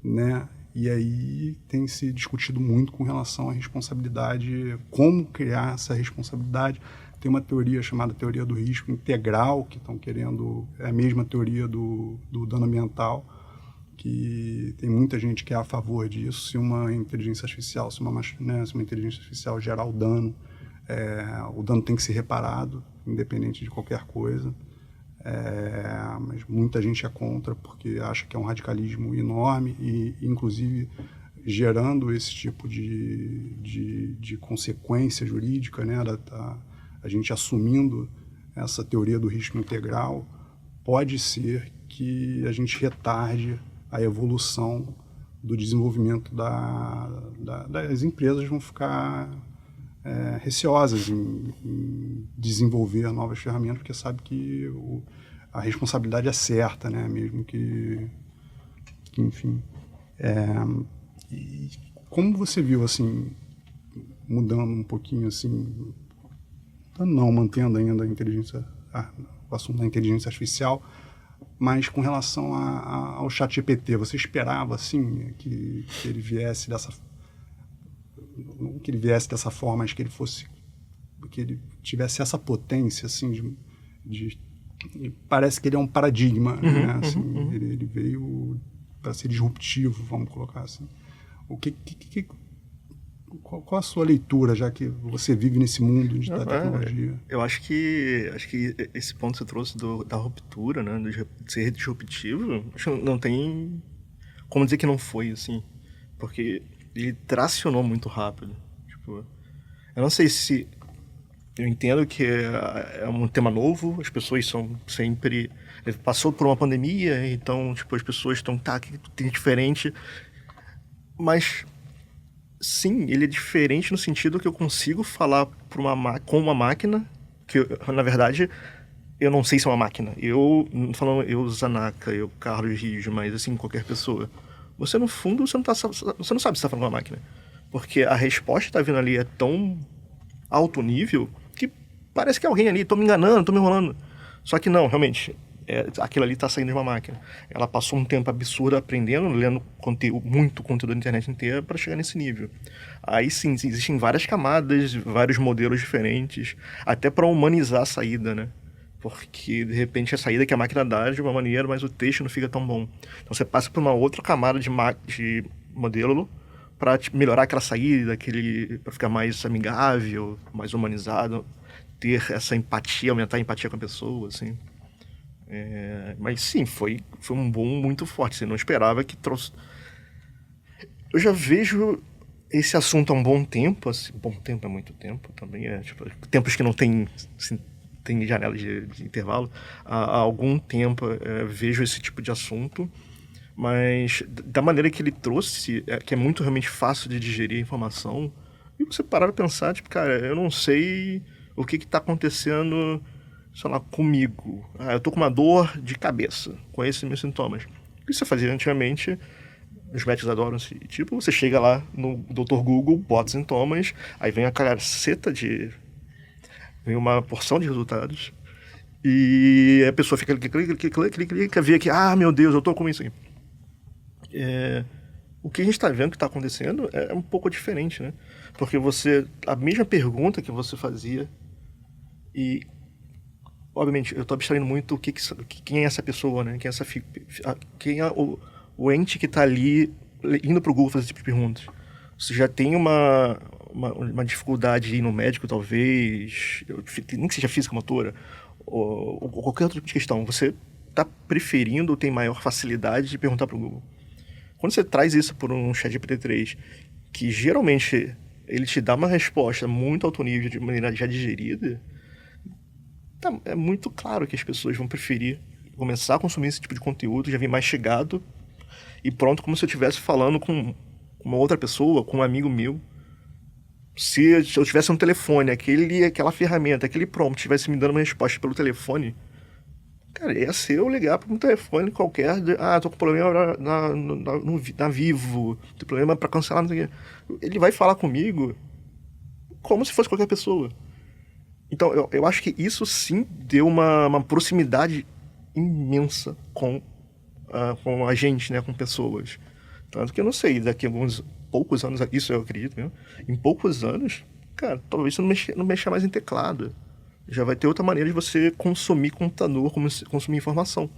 né? E aí tem se discutido muito com relação à responsabilidade, como criar essa responsabilidade. Tem uma teoria chamada teoria do risco integral, que estão querendo, é a mesma teoria do dano ambiental, que tem muita gente que é a favor disso. Se uma inteligência artificial, se uma inteligência artificial gerar o dano tem que ser reparado, independente de qualquer coisa. Mas muita gente é contra porque acha que é um radicalismo enorme e inclusive gerando esse tipo de consequência jurídica, né, a gente assumindo essa teoria do risco integral, pode ser que a gente retarde a evolução do desenvolvimento das empresas, vão ficar receosas em desenvolver novas ferramentas, porque sabe que a responsabilidade é certa, né? Mesmo que enfim. E como você viu, assim, mudando um pouquinho, assim, não mantendo ainda o assunto da inteligência artificial, mas com relação ao ChatGPT, você esperava, assim, que ele viesse dessa não que ele viesse dessa forma, mas que ele tivesse essa potência, assim, parece que ele é um paradigma, né? Assim, ele veio para ser disruptivo, vamos colocar assim. Qual a sua leitura, já que você vive nesse mundo da tecnologia? Eu acho que esse ponto que você trouxe da ruptura, né, de ser disruptivo, acho que não tem como dizer que não foi, assim, porque ele tracionou muito rápido. Tipo, eu não sei se... Eu entendo que é um tema novo, as pessoas são sempre... Ele passou por uma pandemia, então, tipo, as pessoas estão... Tá, que tem diferente. Mas, sim, ele é diferente no sentido que eu consigo falar com uma máquina, que, na verdade, eu não sei se é uma máquina. Falando eu, Zanaka, eu, Carlos Rios, mas, assim, qualquer pessoa. Você, no fundo, você não sabe se está falando com uma máquina. Porque a resposta que está vindo ali é tão alto nível que parece que é alguém ali, estou me enganando, estou me enrolando. Só que não, realmente, aquilo ali está saindo de uma máquina. Ela passou um tempo absurdo aprendendo, lendo muito conteúdo da internet inteira para chegar nesse nível. Aí sim, existem várias camadas, vários modelos diferentes, até para humanizar a saída, né? Porque, de repente, a saída que a máquina dá é de uma maneira, mas o texto não fica tão bom. Então, você passa por uma outra camada de modelo para melhorar aquela saída, para ficar mais amigável, mais humanizado, ter essa empatia, aumentar a empatia com a pessoa, assim. Mas, sim, foi um boom muito forte. Você não esperava que trouxe... Eu já vejo esse assunto há um bom tempo, assim, bom tempo é muito tempo também, tipo, tempos que não tem... Assim, tem janela de intervalo, há algum tempo vejo esse tipo de assunto, mas da maneira que ele trouxe, que é muito realmente fácil de digerir a informação, e você parar pra pensar, tipo, cara, eu não sei o que tá acontecendo, sei lá, comigo. Eu tô com uma dor de cabeça, com esses meus sintomas. O que você fazia antigamente? Os médicos adoram esse tipo, você chega lá no Dr. Google, bota sintomas, aí vem a caceta vem uma porção de resultados e a pessoa fica clica, vê que, meu Deus, eu tô com isso aqui. O que a gente tá vendo que tá acontecendo é um pouco diferente, né? Porque a mesma pergunta que você fazia e, obviamente, eu tô abstraindo muito quem é essa pessoa, né? Quem é o ente que tá ali indo pro Google fazer esse tipo de perguntas. você já tem uma dificuldade de ir no médico, talvez, nem que seja física motora, ou qualquer outro tipo de questão, você está preferindo ou tem maior facilidade de perguntar para o Google. Quando você traz isso por um ChatGPT-3, que geralmente ele te dá uma resposta muito alto nível, de maneira já digerida, é muito claro que as pessoas vão preferir começar a consumir esse tipo de conteúdo, já vir mais chegado e pronto, como se eu estivesse falando com uma outra pessoa, com um amigo meu. Se eu tivesse um telefone, aquela ferramenta, aquele prompt tivesse me dando uma resposta pelo telefone, cara, ia ser eu ligar para um telefone qualquer, tô com problema na Vivo, tem problema para cancelar, não sei o quê. Ele vai falar comigo como se fosse qualquer pessoa. Então, eu acho que isso sim deu uma proximidade imensa com a gente, né, com pessoas. Tanto que eu não sei, daqui a alguns poucos anos, isso eu acredito mesmo, em poucos anos, cara, talvez você não mexa mais em teclado. Já vai ter outra maneira de você consumir computador, consumir informação.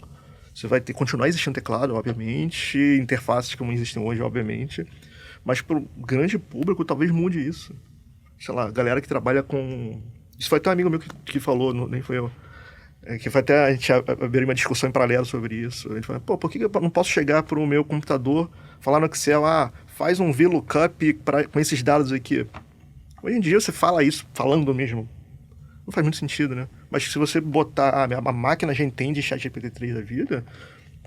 Você vai continuar existindo teclado, obviamente, interfaces como existem hoje, obviamente, mas para o grande público talvez mude isso. Sei lá, a galera que trabalha com... Isso foi até um amigo meu que falou, nem foi eu. Que foi até a gente abrir uma discussão em paralelo sobre isso. A gente falou, por que eu não posso chegar para o meu computador, falar no Excel, faz um VLOOKUP com esses dados aqui. Hoje em dia você fala isso, falando mesmo. Não faz muito sentido, né? Mas se você botar, a máquina já entende ChatGPT-3 da vida,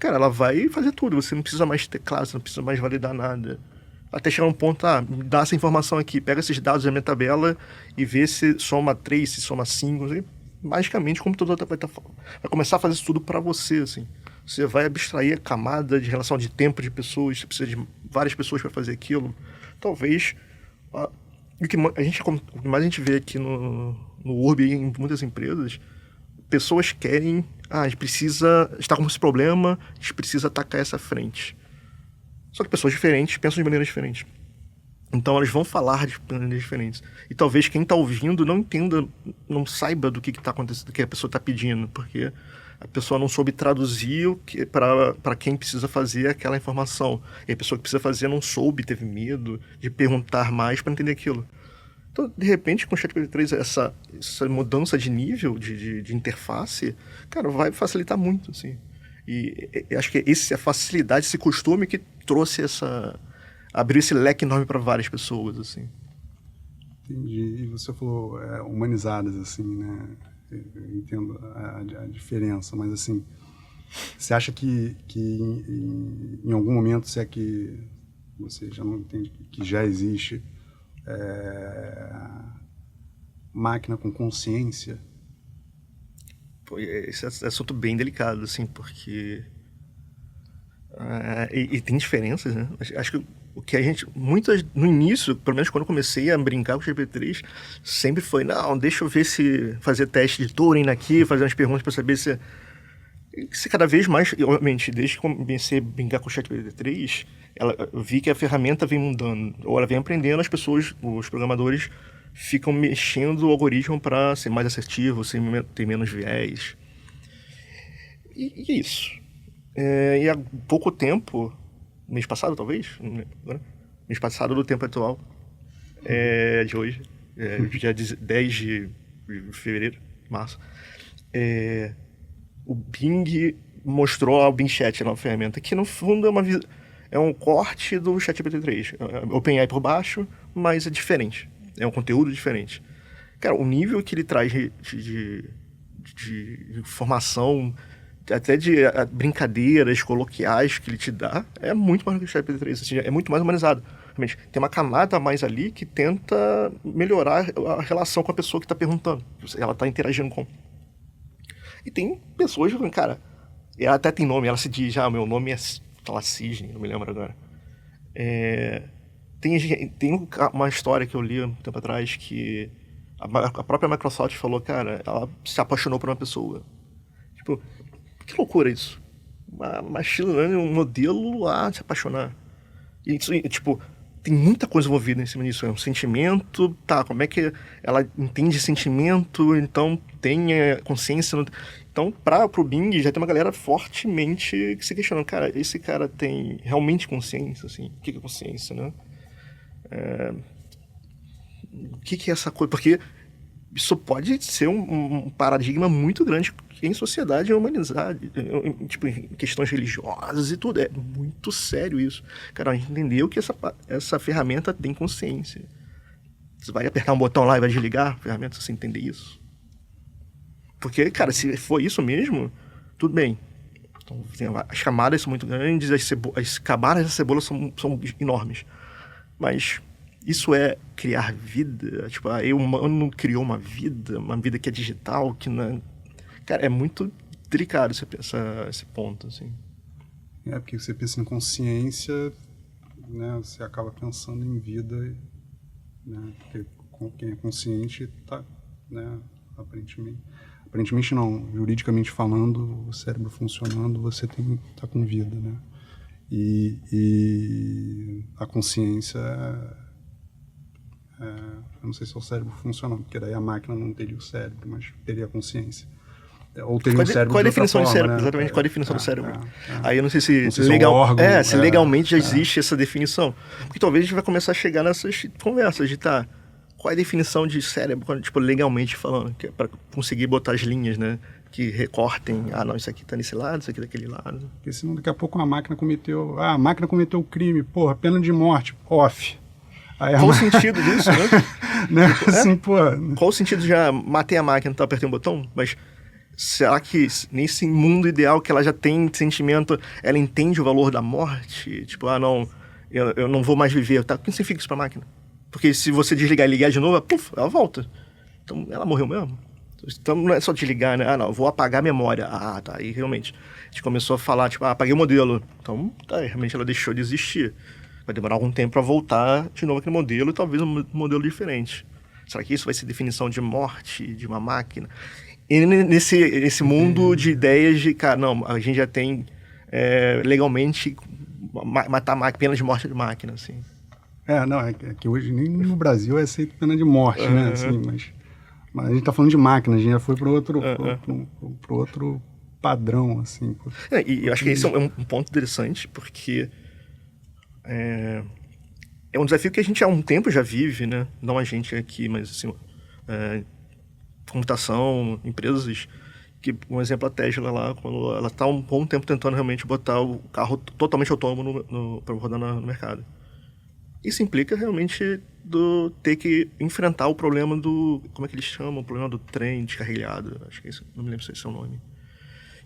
cara, ela vai fazer tudo. Você não precisa mais teclado, você não precisa mais validar nada. Até chegar um ponto, me dá essa informação aqui, pega esses dados da minha tabela e vê se soma 3, se soma 5, assim. Magicamente o computador vai começar a fazer isso tudo para você, assim. Você vai abstrair a camada de relação de tempo de pessoas, você precisa de várias pessoas para fazer aquilo. Talvez o que mais a gente vê aqui no Urb e em muitas empresas, pessoas querem, a gente precisa estar com esse problema, a gente precisa atacar essa frente. Só que pessoas diferentes pensam de maneiras diferentes. Então elas vão falar de maneiras diferentes. E talvez quem está ouvindo não entenda, não saiba do que está acontecendo, do que a pessoa está pedindo, porque a pessoa não soube traduzir para quem precisa fazer aquela informação. E a pessoa que precisa fazer não soube, teve medo de perguntar mais para entender aquilo. Então, de repente, com o ChatGPT-3, essa mudança de nível, de interface, cara, vai facilitar muito, assim. E acho que a facilidade, esse costume que trouxe abriu esse leque enorme para várias pessoas, assim. Entendi. E você falou humanizadas, assim, né? Eu entendo a diferença, mas, assim, você acha que em algum momento, se é que você já não entende que já existe máquina com consciência? Pô, esse é um assunto bem delicado, assim, porque... e tem diferenças, né? Acho que o que a gente... no início, pelo menos quando eu comecei a brincar com o GPT-3, sempre foi, não, deixa eu ver fazer teste de Turing aqui, fazer umas perguntas para saber se cada vez mais, obviamente, desde que comecei a brincar com o GPT-3, eu vi que a ferramenta vem mudando, ou ela vem aprendendo, as pessoas, os programadores, ficam mexendo o algoritmo para ser mais assertivo, ter menos viés. E é isso. E há pouco tempo, mês passado talvez, não lembro agora, mês passado do tempo atual, de hoje, dia 10 de fevereiro, março, o Bing mostrou ao Bing Chat, a nova ferramenta, que no fundo é um corte do ChatGPT-3. OpenAI por baixo, mas é diferente. É um conteúdo diferente. Cara, o nível que ele traz de informação, até de brincadeiras coloquiais que ele te dá, é muito mais do que o ChatGPT-3. Assim, é muito mais humanizado. Realmente, tem uma camada a mais ali que tenta melhorar a relação com a pessoa que está perguntando. Ela está interagindo com. E tem pessoas, cara, ela até tem nome, ela se diz, meu nome é Cisne, não me lembro agora. Tem uma história que eu li um tempo atrás que a própria Microsoft falou, cara, ela se apaixonou por uma pessoa. Tipo, que loucura isso. Uma machine learning, um modelo a se apaixonar. E isso, tipo, tem muita coisa envolvida em cima disso. É um sentimento, como é que ela entende sentimento, então tem consciência. Então, pro Bing, já tem uma galera fortemente que se questionando, cara, esse cara tem realmente consciência, assim? O que é consciência, né? O que é essa coisa? Porque isso pode ser um paradigma muito grande em sociedade e humanidade, tipo, em questões religiosas e tudo. É muito sério isso. Cara, a gente entendeu que essa ferramenta tem consciência. Você vai apertar um botão lá e vai desligar a ferramenta sem você entender isso. Porque, cara, se for isso mesmo, tudo bem. Então, as camadas são muito grandes, as camadas da cebola são enormes. Mas isso é criar vida? Tipo, o humano criou uma vida que é digital, que não... Cara, é muito delicado você pensar esse ponto, assim. Porque você pensa em consciência, né, você acaba pensando em vida, né, porque quem é consciente está, né, aparentemente não, juridicamente falando, o cérebro funcionando, você está com vida, né? E a consciência eu não sei se é o cérebro funcionando, porque daí a máquina não teria o cérebro, mas teria a consciência. Ou teria um cérebro. Qual a definição de cérebro? Né? Exatamente, qual a definição do cérebro? É. Aí eu não sei se, se legalmente já existe essa definição. Porque talvez a gente vai começar a chegar nessas conversas de qual é a definição de cérebro, tipo, legalmente falando, que é para conseguir botar as linhas, né? Que recortem, não, isso aqui tá nesse lado, isso aqui daquele lado. Porque senão daqui a pouco a máquina cometeu o crime, porra, pena de morte, off. Qual o sentido disso, né? Assim, pô. Qual o sentido de matei a máquina, apertei um botão? Mas será que nesse mundo ideal que ela já tem sentimento, ela entende o valor da morte? Tipo, não, eu não vou mais viver. Tá? Por que significa isso pra máquina? Porque se você desligar e ligar de novo, ela volta. Então ela morreu mesmo. Então não é só desligar, né? Não, eu vou apagar a memória. Tá. Aí realmente a gente começou a falar, tipo, apaguei o modelo. Então, realmente ela deixou de existir. Vai demorar algum tempo para voltar de novo aquele modelo e talvez um modelo diferente. Será que isso vai ser definição de morte de uma máquina? E nesse mundo de ideias de, cara, não, a gente já tem legalmente matar pena de morte de máquina, assim. Não, é que hoje nem no Brasil é aceito pena de morte, né? Assim, mas a gente tá falando de máquina, a gente já foi para pro outro padrão, assim. E eu acho que esse é um ponto interessante, porque é um desafio que a gente há um tempo já vive, né? Não a gente aqui, mas assim, computação, empresas, que, um exemplo, a Tesla lá, quando ela está um bom tempo tentando realmente botar o carro totalmente autônomo para rodar no mercado. Isso implica realmente ter que enfrentar o problema como é que eles chamam? O problema do trem descarrilhado. Acho que é isso, não me lembro se esse é o nome.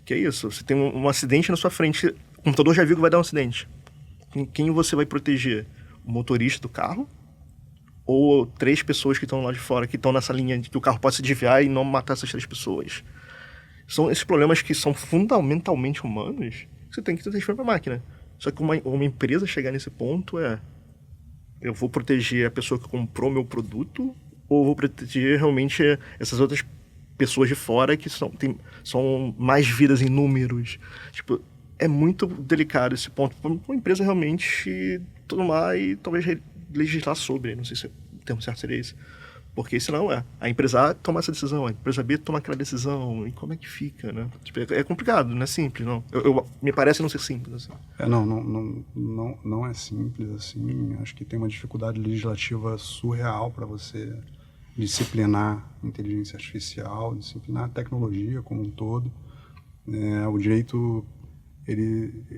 Que é isso, você tem um acidente na sua frente, o computador já viu que vai dar um acidente. Quem você vai proteger? O motorista do carro? Ou 3 pessoas que estão lá de fora, que estão nessa linha de que o carro pode se desviar e não matar essas 3 pessoas? São esses problemas que são fundamentalmente humanos, que você tem que transferir para a máquina. Só que uma empresa chegar nesse ponto eu vou proteger a pessoa que comprou meu produto, ou vou proteger realmente essas outras pessoas de fora que são mais vidas em números. Tipo, é muito delicado esse ponto para uma empresa realmente tomar e talvez legislar sobre. Não sei se o termo certo seria esse. Porque senão a empresa A toma essa decisão, a empresa B toma aquela decisão. E como é que fica, né? Tipo, é complicado, não é simples, não. Me parece não ser simples, assim. Não é simples, assim. Acho que tem uma dificuldade legislativa surreal para você disciplinar inteligência artificial, disciplinar a tecnologia como um todo. O direito, ele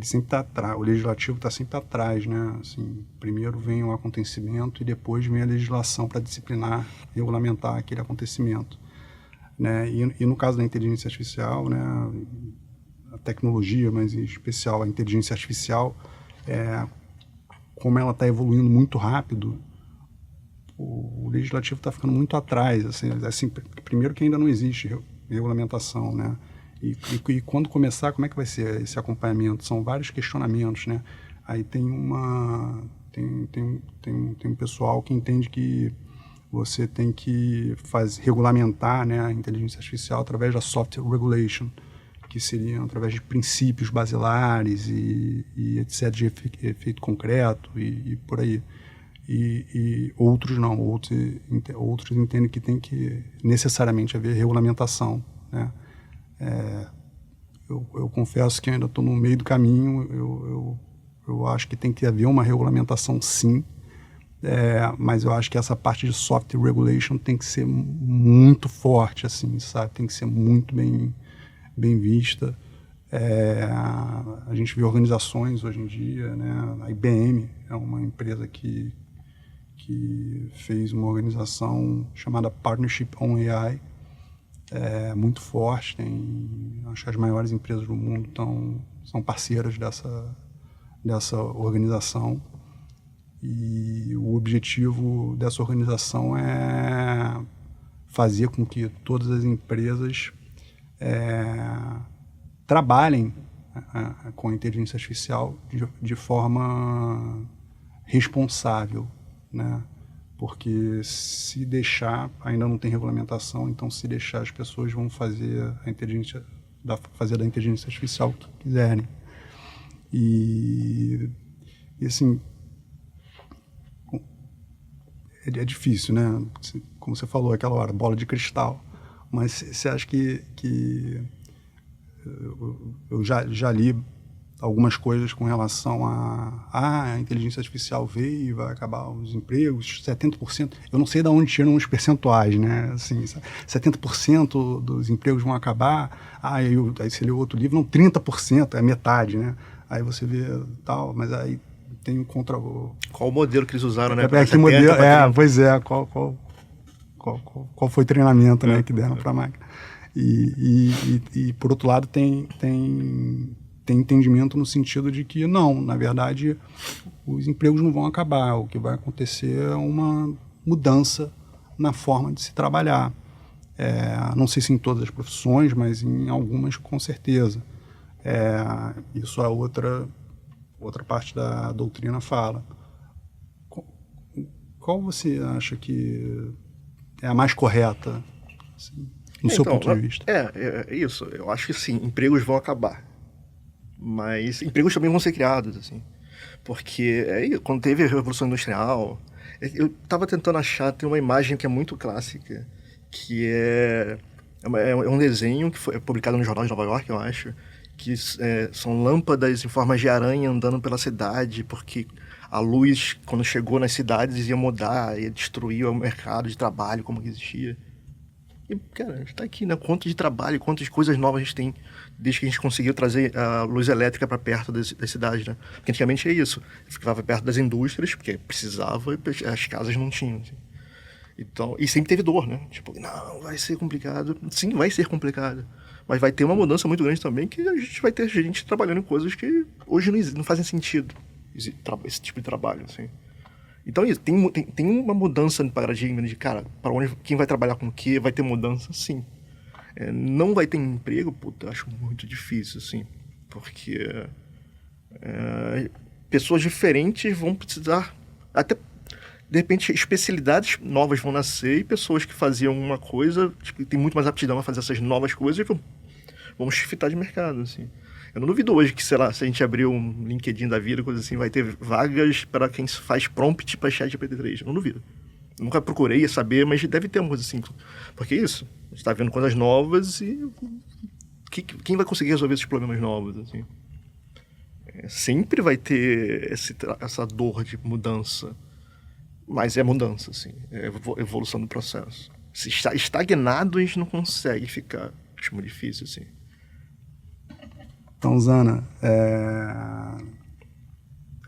sempre está atrás, o legislativo está sempre atrás, né? Assim, primeiro vem o acontecimento e depois vem a legislação para disciplinar, regulamentar aquele acontecimento, né? E no caso da inteligência artificial, né, a tecnologia, mas em especial a inteligência artificial, como ela está evoluindo muito rápido, o legislativo está ficando muito atrás, assim, primeiro que ainda não existe regulamentação, né? E quando começar, como é que vai ser esse acompanhamento? São vários questionamentos, né? Aí tem um pessoal que entende que você tem que regulamentar, né, a inteligência artificial através da software regulation, que seria através de princípios basilares e etc., de efeito concreto e por aí. E outros não, outros entendem que tem que necessariamente haver regulamentação, né? Eu confesso que ainda estou no meio do caminho. Eu acho que tem que haver uma regulamentação, sim, Mas eu acho que essa parte de software regulation tem que ser muito forte, assim, sabe? Tem que ser muito bem vista. A gente vê organizações hoje em dia, né? A IBM é uma empresa que fez uma organização chamada Partnership on AI, muito forte. Acho que as maiores empresas do mundo são parceiras dessa organização. E o objetivo dessa organização é fazer com que todas as empresas trabalhem com a inteligência artificial de forma responsável, né? Porque se deixar, ainda não tem regulamentação, então se deixar, as pessoas vão fazer da inteligência artificial o que quiserem. E assim, é difícil, né? Como você falou aquela hora, bola de cristal. Mas você acha que eu já li algumas coisas com relação a inteligência artificial veio e vai acabar os empregos, 70%. Eu não sei de onde tiram os percentuais, né? Assim, 70% dos empregos vão acabar. Aí você lê outro livro, não, 30%, é metade, né? Aí você vê tal, mas aí tem o contra... Qual o modelo que eles usaram, né? Que modelo, pois é, qual foi o treinamento, né, que deram para a máquina. E por outro lado, tem entendimento no sentido de que, não, na verdade, os empregos não vão acabar. O que vai acontecer é uma mudança na forma de se trabalhar. Não sei se em todas as profissões, mas em algumas, com certeza. Isso é outra parte da doutrina fala. Qual você acha que é a mais correta, assim, no seu ponto de vista? É isso. Eu acho que sim, empregos vão acabar. Mas empregos também vão ser criados, assim. Porque quando teve a Revolução Industrial, eu estava tentando achar, tem uma imagem que é muito clássica, que é um desenho que foi publicado no Jornal de Nova York, eu acho, que são lâmpadas em forma de aranha andando pela cidade, porque a luz, quando chegou nas cidades, ia mudar, ia destruir o mercado de trabalho como que existia. E, cara, a gente tá aqui, né? Quanto de trabalho, quantas coisas novas a gente tem desde que a gente conseguiu trazer a luz elétrica para perto das cidades, né? Porque antigamente é isso. Ficava perto das indústrias, porque precisava, e as casas não tinham, assim. Então, e sempre teve dor, né? Tipo, não, vai ser complicado. Sim, vai ser complicado. Mas vai ter uma mudança muito grande também, que a gente vai ter gente trabalhando em coisas que hoje não fazem sentido, esse tipo de trabalho, assim. Então, isso, tem uma mudança no paradigma de, cara, para onde, quem vai trabalhar com o quê, vai ter mudança, sim. Não vai ter emprego, puta, acho muito difícil, assim, porque pessoas diferentes vão precisar, até, de repente, especialidades novas vão nascer e pessoas que faziam uma coisa, tipo, tem muito mais aptidão a fazer essas novas coisas e vão shiftar de mercado, assim. Eu não duvido hoje que, sei lá, se a gente abrir um LinkedIn da vida, coisa assim, vai ter vagas para quem faz prompt para ChatGPT-3. Eu não duvido. Eu nunca procurei saber, mas deve ter uma coisa assim. Porque é isso. A gente está vendo coisas novas e quem vai conseguir resolver esses problemas novos, assim? Sempre vai ter essa dor de mudança. Mas é mudança, assim. É evolução do processo. Se está estagnado, a gente não consegue ficar. Acho muito difícil, assim. Então, Zana, a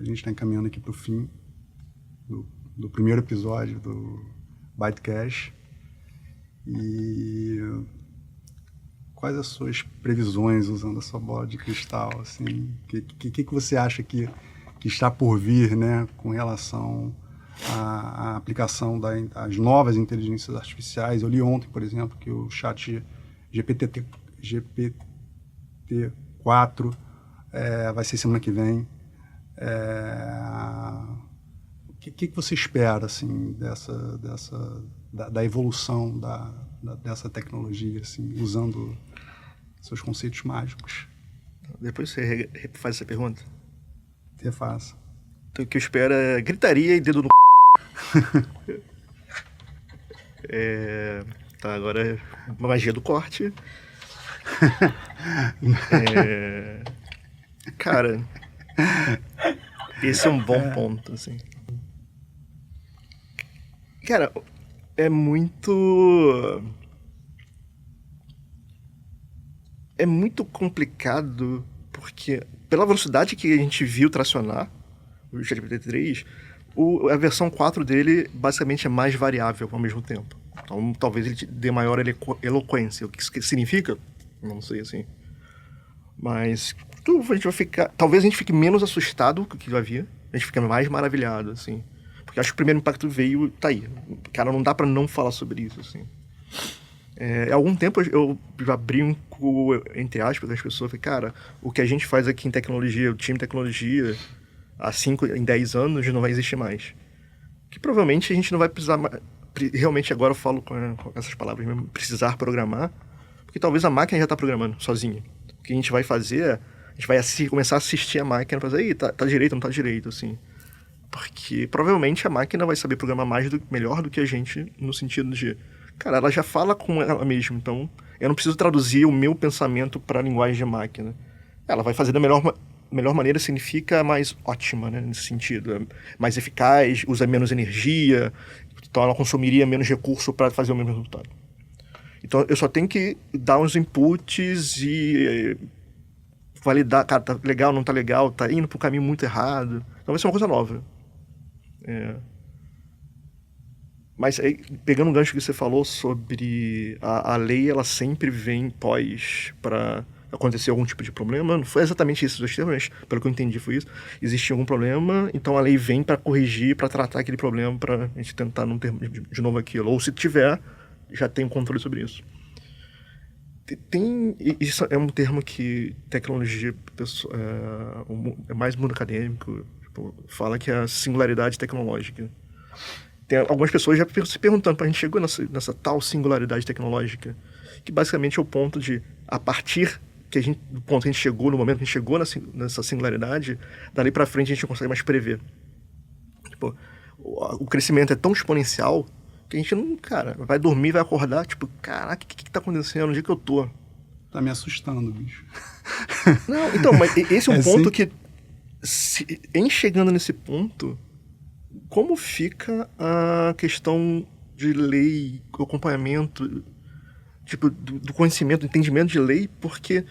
gente está encaminhando aqui para o fim do primeiro episódio do Bytecast. E quais as suas previsões usando a sua bola de cristal? Assim, que você acha que está por vir, né, com relação à aplicação das novas inteligências artificiais? Eu li ontem, por exemplo, que o chat GPT-4 vai ser semana que vem. O que você espera, assim, da evolução dessa tecnologia, assim, usando seus conceitos mágicos? Depois você refaz essa pergunta. Refaça. Então, o que eu espero é gritaria e dedo no Tá, agora é uma magia do corte. Cara, esse é um bom ponto, assim. Cara, é muito... É muito complicado, porque pela velocidade que a gente viu tracionar o GPT-3, a versão 4 dele basicamente é mais variável ao mesmo tempo. Então talvez ele te dê maior eloquência. O que isso significa? Não sei, assim. Mas a gente vai ficar... Talvez a gente fique menos assustado com o que vai vir. A gente fica mais maravilhado, assim. Porque acho que o primeiro impacto veio... Tá aí. Cara, não dá pra não falar sobre isso, assim. Há algum tempo eu já brinco, entre aspas, as pessoas. Falei, cara, o que a gente faz aqui em tecnologia, o time de tecnologia, há 5, em 10 anos, não vai existir mais. Que provavelmente a gente não vai precisar... Realmente agora eu falo com essas palavras mesmo, precisar programar. Porque talvez a máquina já está programando sozinha. O que a gente vai fazer é... A gente vai começar a assistir a máquina para fazer, tá direito ou não tá direito, assim. Porque provavelmente a máquina vai saber programar melhor do que a gente, no sentido de... Cara, ela já fala com ela mesma, então eu não preciso traduzir o meu pensamento para a linguagem de máquina. Ela vai fazer da melhor maneira, significa mais ótima, né, nesse sentido. É mais eficaz, usa menos energia, então ela consumiria menos recurso para fazer o mesmo resultado. Então eu só tenho que dar uns inputs e validar, cara, tá legal, não tá legal, tá indo para um caminho muito errado. Então vai ser uma coisa nova. Mas aí, pegando o gancho que você falou sobre a lei, ela sempre vem pós para acontecer algum tipo de problema. Não foi exatamente isso dos termos, mas pelo que eu entendi foi isso. Existia algum problema, então a lei vem para corrigir, para tratar aquele problema, para a gente tentar não ter de novo aquilo. Ou se tiver, já tem um controle sobre isso. Isso é um termo que tecnologia é mais mundo acadêmico, tipo, fala que é a singularidade tecnológica. Tem algumas pessoas já se perguntando, a gente chegou nessa tal singularidade tecnológica, que basicamente é o ponto de, a partir do ponto que a gente chegou, no momento que a gente chegou nessa singularidade, dali pra frente a gente não consegue mais prever. Tipo, o crescimento é tão exponencial que a gente não, cara, vai dormir, vai acordar, tipo, caraca, o que tá acontecendo? Onde é que eu tô? Tá me assustando, bicho. Não, então, mas esse é um ponto que, em chegando nesse ponto... Como fica a questão de lei, o acompanhamento, tipo, do conhecimento, do entendimento de lei, porque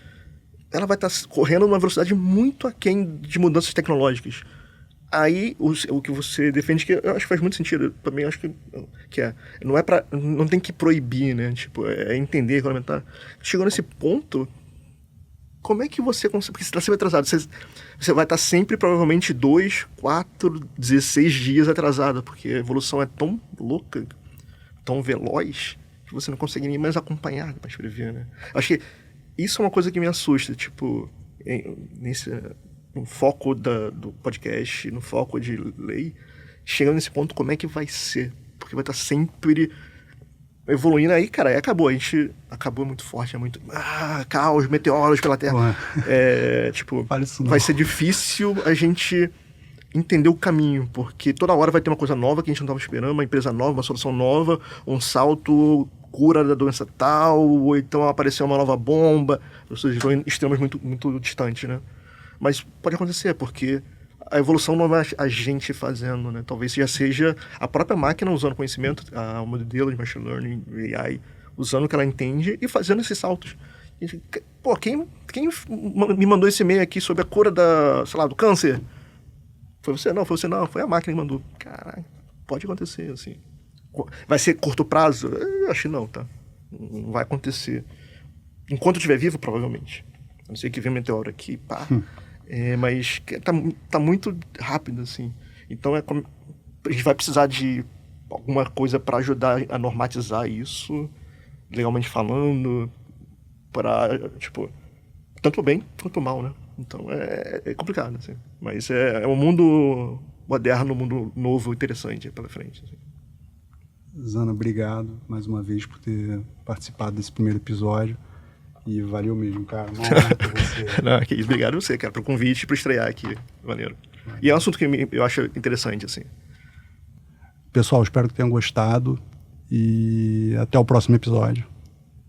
ela vai estar correndo numa velocidade muito aquém de mudanças tecnológicas. Aí, o que você defende, que eu acho que faz muito sentido, eu também acho que não tem que proibir, né? Tipo, é entender, regulamentar. Chegou nesse ponto, como é que você consegue... Porque você está sempre atrasado. Você vai estar sempre, provavelmente, 2, 4, 16 dias atrasado, porque a evolução é tão louca, tão veloz, que você não consegue nem mais acompanhar, mais prever, né? Acho que isso é uma coisa que me assusta, tipo, no foco do podcast, no foco de lei, chegando nesse ponto, como é que vai ser? Porque vai estar sempre... evoluindo aí, cara, aí acabou. A gente acabou muito forte, é muito... caos, meteoros pela Terra. Tipo, vai ser difícil a gente entender o caminho, porque toda hora vai ter uma coisa nova que a gente não estava esperando, uma empresa nova, uma solução nova, um salto, cura da doença tal, ou então apareceu uma nova bomba, ou seja, estão em extremos muito, muito distantes, né? Mas pode acontecer, porque a evolução não é a gente fazendo, né? Talvez já seja a própria máquina usando conhecimento, o modelo de machine learning, AI, usando o que ela entende e fazendo esses saltos. Pô, quem me mandou esse e-mail aqui sobre a cura do câncer? Foi você? Não, foi a máquina que mandou. Caralho, pode acontecer, assim. Vai ser curto prazo? Eu acho que não, tá? Não vai acontecer. Enquanto eu estiver vivo, provavelmente. A não ser que venha um meteoro aqui, pá. Mas tá muito rápido, assim. Então a gente vai precisar de alguma coisa para ajudar a normatizar isso, legalmente falando, para, tipo, tanto bem quanto mal, né? Então é complicado, assim. Mas é um mundo moderno, um mundo novo, interessante pela frente. Assim. Zana, obrigado mais uma vez por ter participado desse primeiro episódio. E valeu mesmo, cara. Uma honra pra você. Não, que isso. Obrigado a você, cara, pelo convite e por estrear aqui. Maneiro. E é um assunto que eu acho interessante, assim. Pessoal, espero que tenham gostado. E até o próximo episódio.